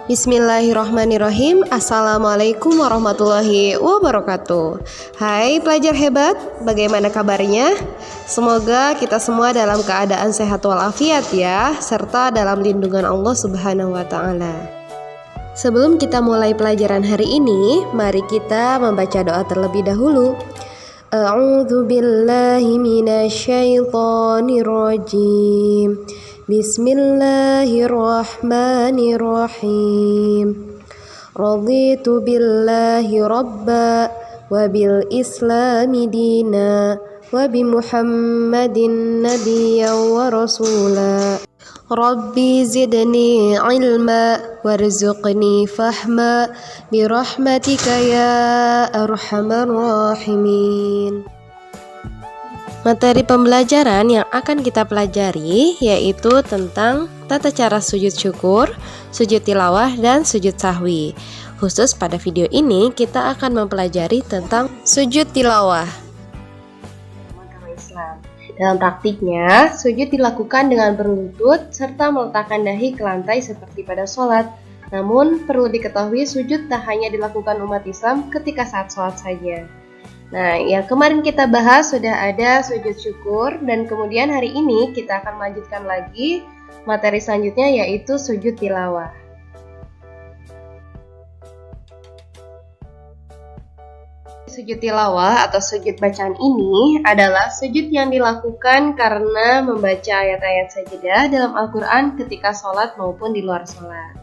Bismillahirrahmanirrahim. Assalamualaikum warahmatullahi wabarakatuh. Hai pelajar hebat, bagaimana kabarnya? Semoga kita semua dalam keadaan sehat walafiat ya, serta dalam lindungan Allah Subhanahu wa Ta'ala. Sebelum kita mulai pelajaran hari ini, mari kita membaca doa terlebih dahulu. A'udzu billahi minasyaitonir rajim. Bismillahirrahmanirrahim. Raditu billahi rabba wa bil islami dina wa bi Muhammadin nabiyyan wa rasula. Rabbi zidni ilma warzuqni fahma birahmatika ya arhamar rahimin. Materi pembelajaran yang akan kita pelajari yaitu tentang tata cara sujud syukur, sujud tilawah, dan sujud sahwi. Khusus pada video ini kita akan mempelajari tentang sujud tilawah. Dalam praktiknya, sujud dilakukan dengan berlutut serta meletakkan dahi ke lantai seperti pada sholat. Namun, perlu diketahui sujud tak hanya dilakukan umat Islam ketika saat sholat saja. Nah, yang kemarin kita bahas sudah ada sujud syukur, dan kemudian hari ini kita akan melanjutkan lagi materi selanjutnya yaitu sujud tilawah. Sujud tilawah atau sujud bacaan ini adalah sujud yang dilakukan karena membaca ayat-ayat sajadah dalam Al-Quran ketika sholat maupun di luar sholat.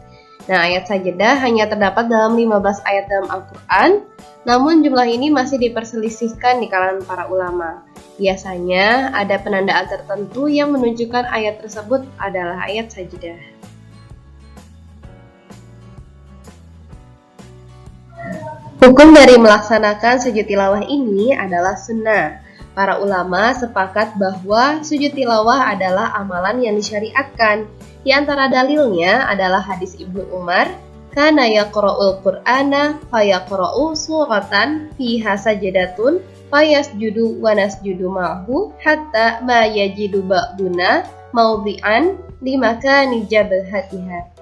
Nah, ayat sajadah hanya terdapat dalam 15 ayat dalam Al-Quran, namun jumlah ini masih diperselisihkan di kalangan para ulama. Biasanya ada penandaan tertentu yang menunjukkan ayat tersebut adalah ayat sajadah. Hukum dari melaksanakan sujud tilawah ini adalah sunnah. Para ulama sepakat bahwa sujud tilawah adalah amalan yang disyariatkan. Di antara dalilnya adalah hadis Ibnu Umar, kana yaqra'ul Qur'ana fayaqra'u suratan fiha sajadatun fayasjudu wa nasjudu ma'hu hatta ma yajidu ba'duna mawdi'an limakani jabhatiha.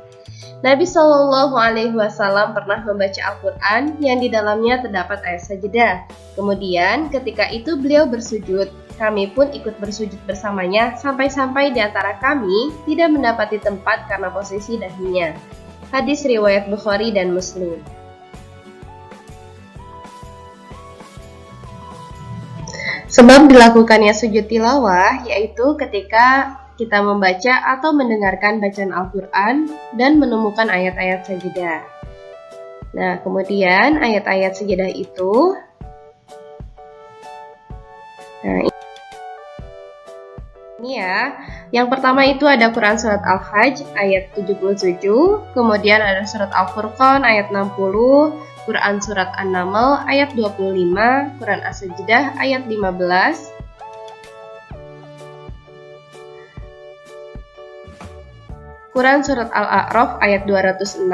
Nabi Shallallahu Alaihi Wasallam pernah membaca Al-Quran yang di dalamnya terdapat ayat sajadah. Kemudian ketika itu beliau bersujud. Kami pun ikut bersujud bersamanya sampai-sampai di antara kami tidak mendapati tempat karena posisi dahinya. Hadis riwayat Bukhari dan Muslim. Sebab dilakukannya sujud tilawah yaitu ketika kita membaca atau mendengarkan bacaan Al-Quran dan menemukan ayat-ayat sajadah. Nah, kemudian ayat-ayat sajadah itu ini ya. Yang pertama itu ada Quran Surat Al-Hajj ayat 77, kemudian ada Surat Al-Furqan ayat 60, Quran Surat An-Naml ayat 25, Quran As-Sajdah ayat 15, Quran Surat Al-A'raf ayat 206,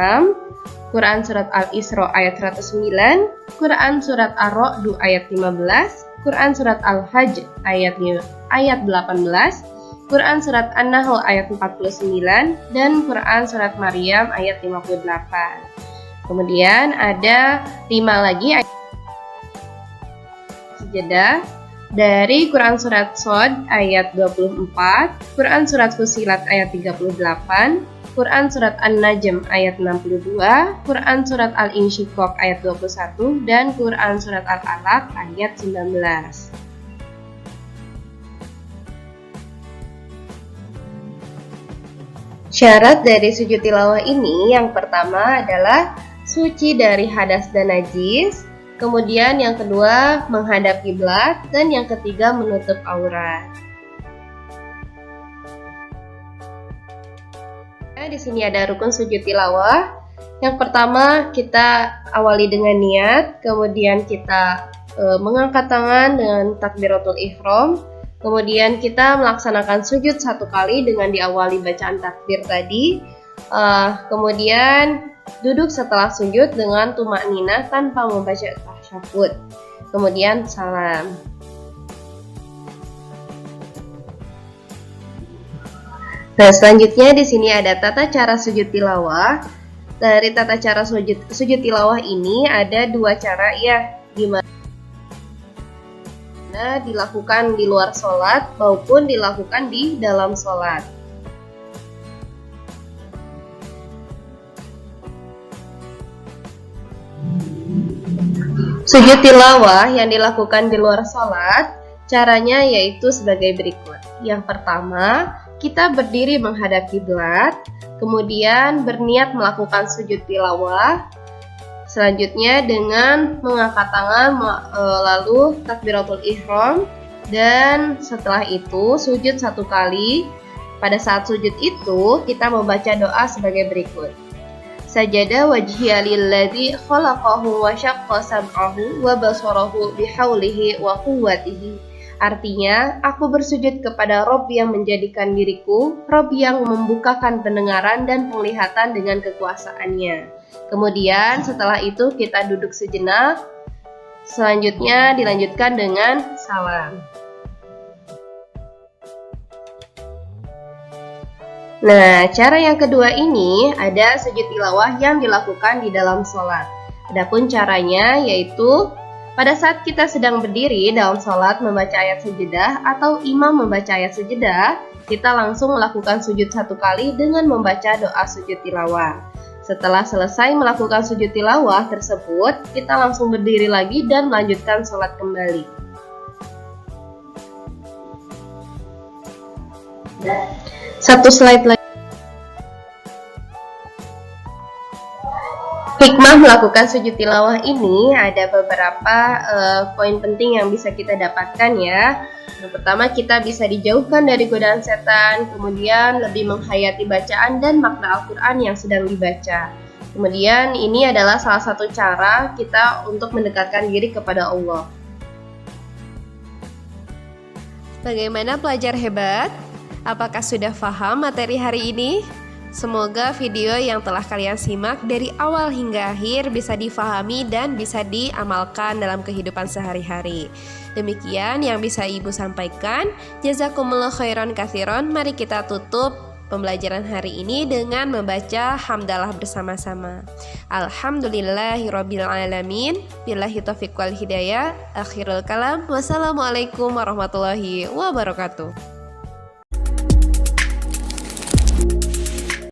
Quran Surat Al-Isra ayat 109, Quran Surat Ar-Ra'd ayat 15, Quran Surat Al-Hajj ayat 18, Quran Surat An-Nahl ayat 49, dan Quran Surat Maryam ayat 58. Kemudian ada 5 lagi ayat sajadah dari Quran Surat Shad ayat 24, Quran Surat Fussilat ayat 38, Quran Surat An-Najm ayat 62, Quran Surat Al-Insyiqaq ayat 21, dan Quran Surat Al-Alaq ayat 19. Syarat dari sujud tilawah ini yang pertama adalah suci dari hadas dan najis, kemudian yang kedua menghadap kiblat, dan yang ketiga menutup aurat. Di sini ada rukun sujud tilawah. Yang pertama kita awali dengan niat, kemudian kita mengangkat tangan dengan takbiratul ihram, kemudian kita melaksanakan sujud 1 kali dengan diawali bacaan takbir tadi, kemudian duduk setelah sujud dengan tumakninah tanpa membaca tasyahud, kemudian salam. Nah, selanjutnya di sini ada tata cara sujud tilawah. Dari tata cara sujud tilawah ini ada dua cara ya, di mana dilakukan di luar sholat maupun dilakukan di dalam sholat. Sujud tilawah yang dilakukan di luar sholat, caranya yaitu sebagai berikut. Yang pertama, kita berdiri menghadap kiblat, kemudian berniat melakukan sujud tilawah. Selanjutnya dengan mengangkat tangan lalu takbiratul ihram, dan setelah itu sujud satu kali. Pada saat sujud itu kita membaca doa sebagai berikut. Sajada wajhiya lilladzi khalaqahu wa syaqqa sam'ahu wa basarahu bihaulihi wa quwwatihi. Artinya, aku bersujud kepada Rob yang menjadikan diriku, Rob yang membukakan pendengaran dan penglihatan dengan kekuasaannya. Kemudian setelah itu kita duduk sejenak, selanjutnya dilanjutkan dengan salam. Nah, cara yang kedua ini ada sujud tilawah yang dilakukan di dalam sholat. Adapun caranya yaitu pada saat kita sedang berdiri dalam sholat membaca ayat sejadah atau imam membaca ayat sejadah, kita langsung melakukan sujud satu kali dengan membaca doa sujud tilawah. Setelah selesai melakukan sujud tilawah tersebut, kita langsung berdiri lagi dan melanjutkan sholat kembali. Satu slide lagi. Hikmah melakukan sujud tilawah ini ada beberapa poin penting yang bisa kita dapatkan ya. Yang pertama, kita bisa dijauhkan dari godaan setan, kemudian lebih menghayati bacaan dan makna Al-Quran yang sedang dibaca. Kemudian ini adalah salah satu cara kita untuk mendekatkan diri kepada Allah. Bagaimana pelajar hebat? Apakah sudah paham materi hari ini? Semoga video yang telah kalian simak dari awal hingga akhir bisa difahami dan bisa diamalkan dalam kehidupan sehari-hari. Demikian yang bisa Ibu sampaikan. Jazakumullah khairan katsiran. Mari kita tutup pembelajaran hari ini dengan membaca hamdalah bersama-sama. Alhamdulillahirabbil alamin. Billahi taufiq wal hidayah. Akhirul kalam. Wassalamualaikum warahmatullahi wabarakatuh.